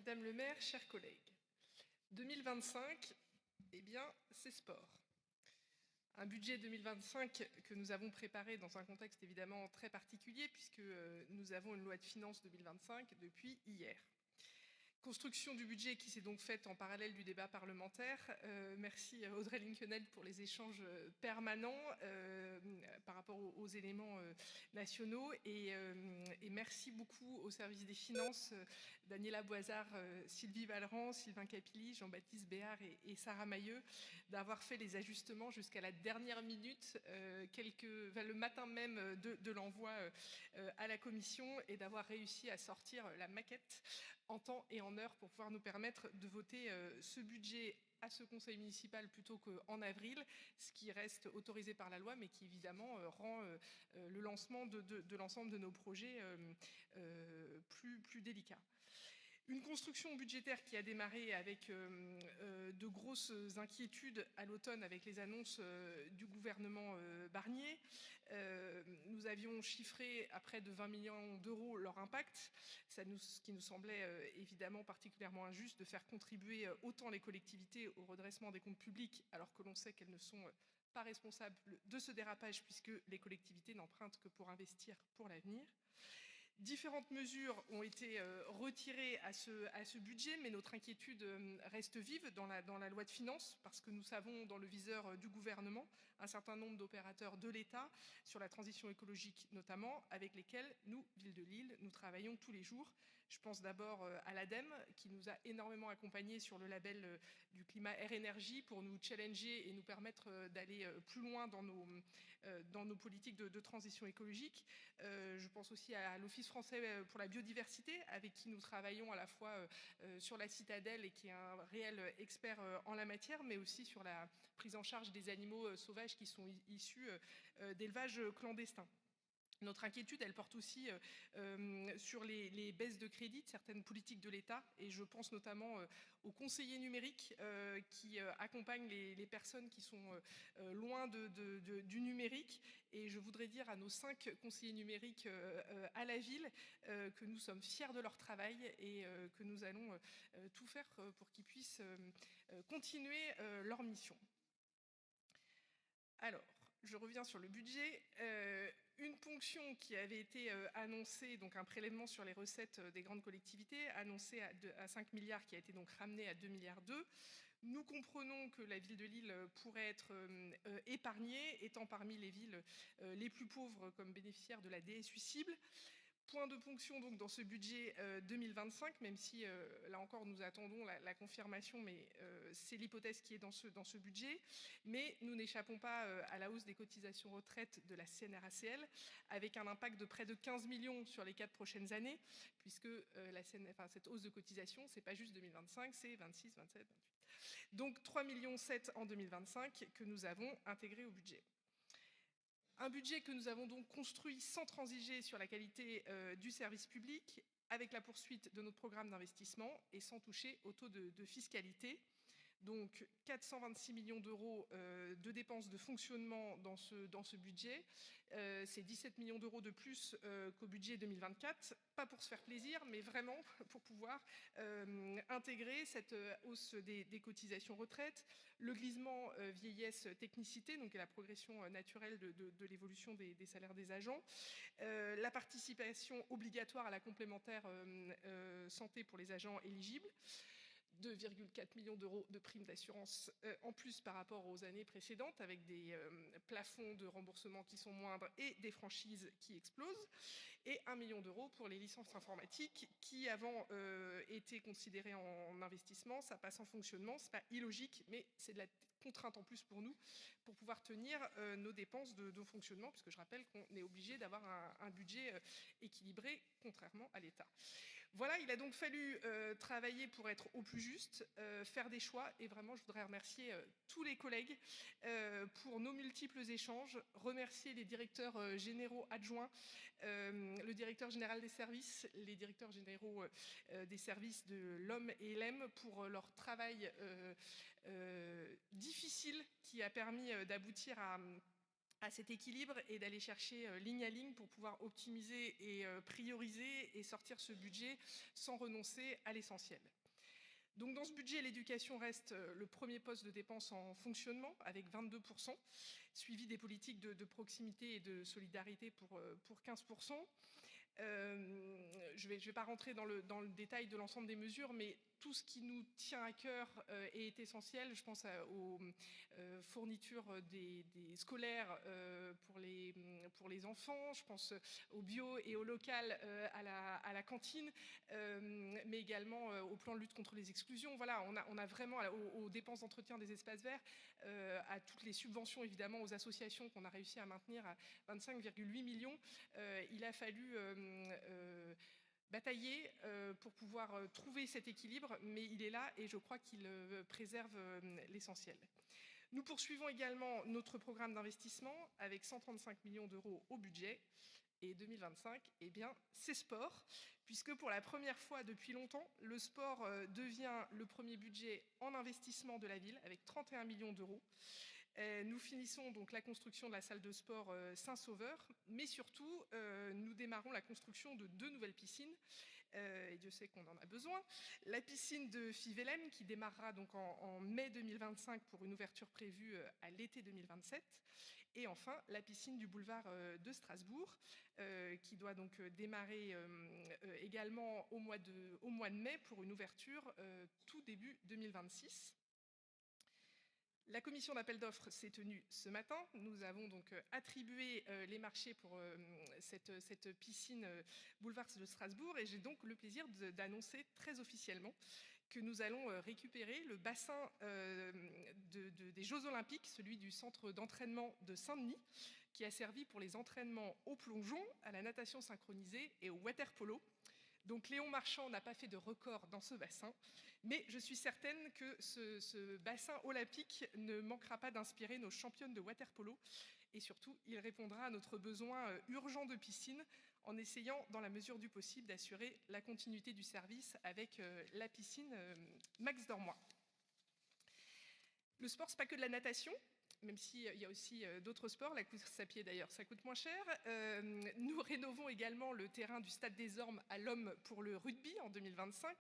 Madame le maire, chers collègues, 2025, eh bien, c'est sport. Un budget 2025 que nous avons préparé dans un contexte évidemment très particulier puisque nous avons une loi de finances 2025 depuis hier. Construction du budget qui s'est donc faite en parallèle du débat parlementaire. Merci Audrey Linkenheld pour les échanges permanents par rapport aux éléments nationaux et merci beaucoup au service des finances, Daniela Boisard, Sylvie Vallerand, Sylvain Capilly, Jean-Baptiste Béard et Sarah Mailleux d'avoir fait les ajustements jusqu'à la dernière minute, le matin même de l'envoi à la commission et d'avoir réussi à sortir la maquette en temps et en heure pour pouvoir nous permettre de voter ce budget à ce conseil municipal plutôt qu'en avril, ce qui reste autorisé par la loi, mais qui évidemment rend le lancement de l'ensemble de nos projets plus délicat. Une construction budgétaire qui a démarré avec de grosses inquiétudes à l'automne avec les annonces du gouvernement Barnier. Nous avions chiffré à près de 20 millions d'euros leur impact, ce qui nous semblait évidemment particulièrement injuste de faire contribuer autant les collectivités au redressement des comptes publics alors que l'on sait qu'elles ne sont pas responsables de ce dérapage puisque les collectivités n'empruntent que pour investir pour l'avenir. Différentes mesures ont été retirées à ce budget, mais notre inquiétude reste vive dans la loi de finances parce que nous savons dans le viseur du gouvernement un certain nombre d'opérateurs de l'État sur la transition écologique notamment avec lesquels nous, Ville de Lille, nous travaillons tous les jours. Je pense d'abord à l'ADEME qui nous a énormément accompagnés sur le label du climat Air Énergie pour nous challenger et nous permettre d'aller plus loin dans nos politiques de transition écologique. Je pense aussi à l'Office français pour la biodiversité avec qui nous travaillons à la fois sur la citadelle et qui est un réel expert en la matière, mais aussi sur la prise en charge des animaux sauvages qui sont issus d'élevage clandestin. Notre inquiétude, elle porte aussi sur les baisses de crédit de certaines politiques de l'État et je pense notamment aux conseillers numériques qui accompagnent les personnes qui sont loin du numérique et je voudrais dire à nos 5 conseillers numériques à la ville que nous sommes fiers de leur travail et que nous allons tout faire pour qu'ils puissent continuer leur mission. Alors, je reviens sur le budget. Une ponction qui avait été annoncée, donc un prélèvement sur les recettes des grandes collectivités, annoncé à 5 milliards, qui a été donc ramené à 2,2 milliards. Nous comprenons que la ville de Lille pourrait être épargnée, étant parmi les villes les plus pauvres comme bénéficiaires de la DSU cible. Point de ponction donc dans ce budget 2025, même si là encore nous attendons la confirmation, mais c'est l'hypothèse qui est dans ce budget. Mais nous n'échappons pas à la hausse des cotisations retraite de la CNRACL, avec un impact de près de 15 millions sur les 4 prochaines années, puisque cette hausse de cotisation, c'est pas juste 2025, c'est 26, 27, 28. Donc 3,7 millions en 2025 que nous avons intégré au budget. Un budget que nous avons donc construit sans transiger sur la qualité du service public, avec la poursuite de notre programme d'investissement et sans toucher au taux de fiscalité. Donc 426 millions d'euros de dépenses de fonctionnement dans ce budget. C'est 17 millions d'euros de plus qu'au budget 2024. Pas pour se faire plaisir, mais vraiment pour pouvoir intégrer cette hausse des cotisations retraite, le glissement vieillesse technicité, donc la progression naturelle de l'évolution des salaires des agents, la participation obligatoire à la complémentaire santé pour les agents éligibles, 2,4 millions d'euros de primes d'assurance en plus par rapport aux années précédentes avec des plafonds de remboursement qui sont moindres et des franchises qui explosent et 1 million d'euros pour les licences informatiques qui avant étaient considérées en investissement, ça passe en fonctionnement, c'est pas illogique mais c'est de la contrainte en plus pour nous pour pouvoir tenir nos dépenses de fonctionnement puisque je rappelle qu'on est obligé d'avoir un budget équilibré contrairement à l'État. Voilà, il a donc fallu travailler pour être au plus juste, faire des choix et vraiment je voudrais remercier tous les collègues pour nos multiples échanges, remercier les directeurs généraux adjoints, le directeur général des services, les directeurs généraux des services de l'homme et l'EM pour leur travail difficile qui a permis d'aboutir à à cet équilibre et d'aller chercher ligne à ligne pour pouvoir optimiser et prioriser et sortir ce budget sans renoncer à l'essentiel. Donc dans ce budget, l'éducation reste le premier poste de dépense en fonctionnement avec 22%, suivi des politiques de proximité et de solidarité pour 15%. Je vais pas rentrer dans le détail de l'ensemble des mesures, mais tout ce qui nous tient à cœur est essentiel. Je pense aux fournitures des scolaires pour les enfants. Je pense au bio et au local à la cantine, mais également au plan de lutte contre les exclusions. Voilà, on a vraiment aux dépenses d'entretien des espaces verts, à toutes les subventions évidemment aux associations qu'on a réussi à maintenir à 25,8 millions. Il a fallu batailler pour pouvoir trouver cet équilibre, mais il est là et je crois qu'il préserve l'essentiel. Nous poursuivons également notre programme d'investissement avec 135 millions d'euros au budget. Et 2025, eh bien, c'est sport, puisque pour la première fois depuis longtemps, le sport devient le premier budget en investissement de la ville, avec 31 millions d'euros. Nous finissons donc la construction de la salle de sport Saint-Sauveur, mais surtout, nous démarrons la construction de 2 nouvelles piscines, et Dieu sait qu'on en a besoin. La piscine de Fivelem, qui démarrera donc en mai 2025 pour une ouverture prévue à l'été 2027. Et enfin, la piscine du boulevard de Strasbourg, qui doit donc démarrer également au mois de mai pour une ouverture tout début 2026. La commission d'appel d'offres s'est tenue ce matin. Nous avons donc attribué les marchés pour cette piscine boulevard de Strasbourg et j'ai donc le plaisir d'annoncer très officiellement que nous allons récupérer le bassin des Jeux Olympiques, celui du centre d'entraînement de Saint-Denis, qui a servi pour les entraînements au plongeon, à la natation synchronisée et au water-polo. Donc Léon Marchand n'a pas fait de record dans ce bassin, mais je suis certaine que ce bassin olympique ne manquera pas d'inspirer nos championnes de water-polo et surtout, il répondra à notre besoin urgent de piscine en essayant, dans la mesure du possible, d'assurer la continuité du service avec la piscine Max Dormois. Le sport, ce n'est pas que de la natation, même s'il y a aussi d'autres sports, la course à pied d'ailleurs, ça coûte moins cher. Nous rénovons également le terrain du stade des Ormes à l'Homme pour le rugby en 2025,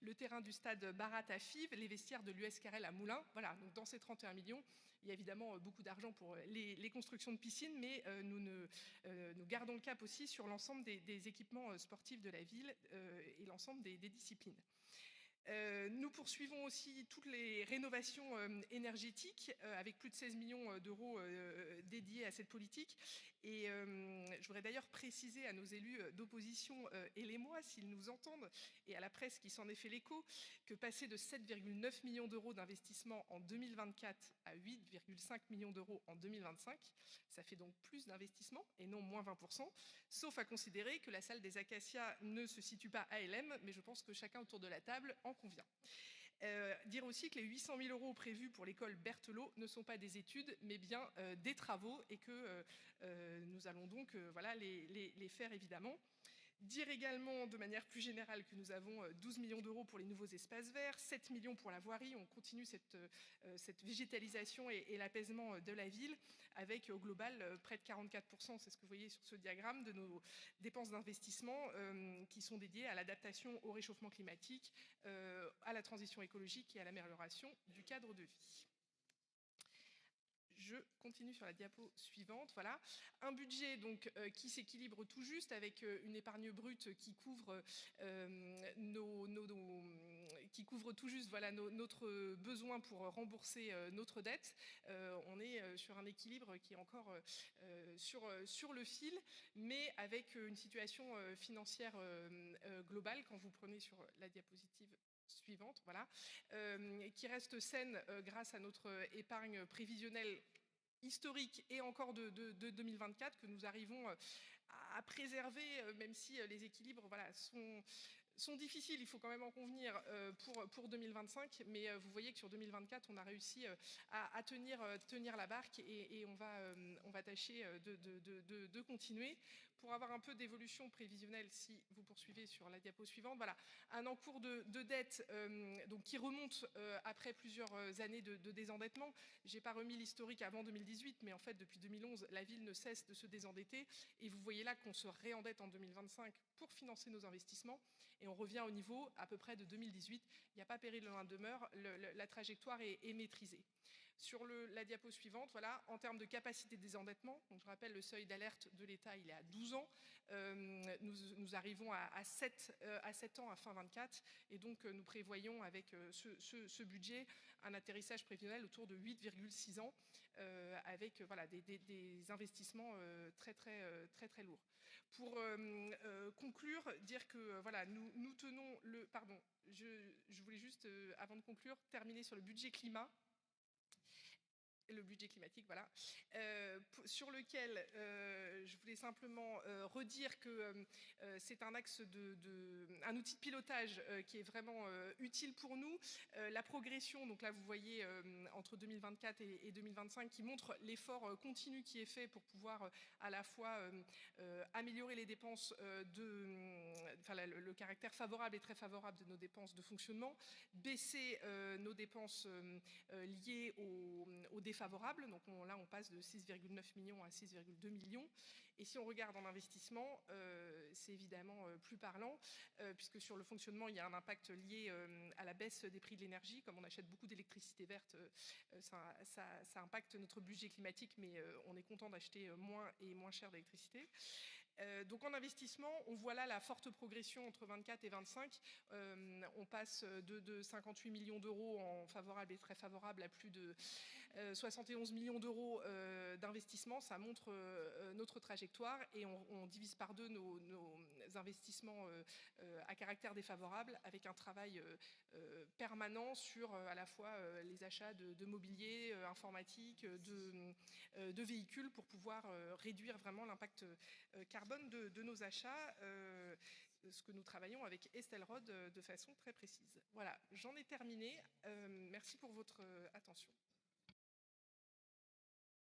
le terrain du stade Barat à Fives, les vestiaires de l'US Carrel à Moulins. Voilà, donc dans ces 31 millions, il y a évidemment beaucoup d'argent pour les constructions de piscines, mais nous gardons le cap aussi sur l'ensemble des équipements sportifs de la ville et l'ensemble des disciplines. Nous poursuivons aussi toutes les rénovations énergétiques avec plus de 16 millions d'euros dédiés à cette politique. Et je voudrais d'ailleurs préciser à nos élus d'opposition et les moi, s'ils nous entendent, et à la presse qui s'en est fait l'écho, que passer de 7,9 millions d'euros d'investissement en 2024 à 8,5 millions d'euros en 2025, ça fait donc plus d'investissement et non moins 20%, sauf à considérer que la salle des Acacias ne se situe pas à LM, mais je pense que chacun autour de la table en convient. Dire aussi que les 800 000 euros prévus pour l'école Berthelot ne sont pas des études, mais bien des travaux et que nous allons donc voilà, les faire évidemment. Dire également de manière plus générale que nous avons 12 millions d'euros pour les nouveaux espaces verts, 7 millions pour la voirie. On continue cette végétalisation et l'apaisement de la ville avec au global près de 44%, c'est ce que vous voyez sur ce diagramme, de nos dépenses d'investissement qui sont dédiées à l'adaptation au réchauffement climatique, à la transition écologique et à l'amélioration du cadre de vie. Je continue sur la diapo suivante. Voilà. Un budget donc, qui s'équilibre tout juste avec une épargne brute qui couvre, qui couvre tout juste voilà, notre besoin pour rembourser notre dette. On est sur un équilibre qui est encore sur le fil, mais avec une situation financière globale, quand vous prenez sur la diapositive suivante, voilà, qui reste saine grâce à notre épargne prévisionnelle historique et encore de 2024 que nous arrivons à préserver, même si les équilibres voilà, sont difficiles, il faut quand même en convenir pour 2025, mais vous voyez que sur 2024, on a réussi à tenir la barque et on va tâcher de continuer pour avoir un peu d'évolution prévisionnelle, si vous poursuivez sur la diapo suivante, voilà, un encours de dette donc qui remonte après plusieurs années de désendettement. Je n'ai pas remis l'historique avant 2018, mais en fait, depuis 2011, la ville ne cesse de se désendetter. Et vous voyez là qu'on se réendette en 2025 pour financer nos investissements. Et on revient au niveau à peu près de 2018. Il n'y a pas péril de la demeure, la trajectoire est maîtrisée. Sur la diapo suivante, voilà, en termes de capacité de désendettement, donc je rappelle le seuil d'alerte de l'État, il est à 12 ans. Nous arrivons à 7 ans à fin 24. Et donc, nous prévoyons avec ce budget un atterrissage prévisionnel autour de 8,6 ans avec voilà, des investissements très lourds. Pour conclure, dire que voilà, nous tenons le... Pardon, je voulais juste, avant de conclure, terminer sur le budget climat. Le budget climatique, voilà, sur lequel je voulais simplement redire que c'est un axe un outil de pilotage qui est vraiment utile pour nous. La progression, donc là vous voyez entre 2024 et 2025, qui montre l'effort continu qui est fait pour pouvoir à la fois améliorer les dépenses le caractère favorable et très favorable de nos dépenses de fonctionnement, baisser nos dépenses liées aux défavorables. Donc là, on passe de 6,9 millions à 6,2 millions. Et si on regarde en investissement, c'est évidemment plus parlant, puisque sur le fonctionnement, il y a un impact lié à la baisse des prix de l'énergie. Comme on achète beaucoup d'électricité verte, ça impacte notre budget climatique, mais on est content d'acheter moins et moins cher d'électricité. Donc en investissement, on voit là la forte progression entre 24 et 25. On passe de 58 millions d'euros en favorable et très favorable à plus de 71 millions d'euros d'investissement. Ça montre notre trajectoire et on divise par deux nos investissements à caractère défavorable avec un travail permanent sur à la fois les achats de mobilier, informatique, de véhicules pour pouvoir réduire vraiment l'impact carbone de nos achats, ce que nous travaillons avec Estelle Rod de façon très précise. Voilà, j'en ai terminé. Merci pour votre attention.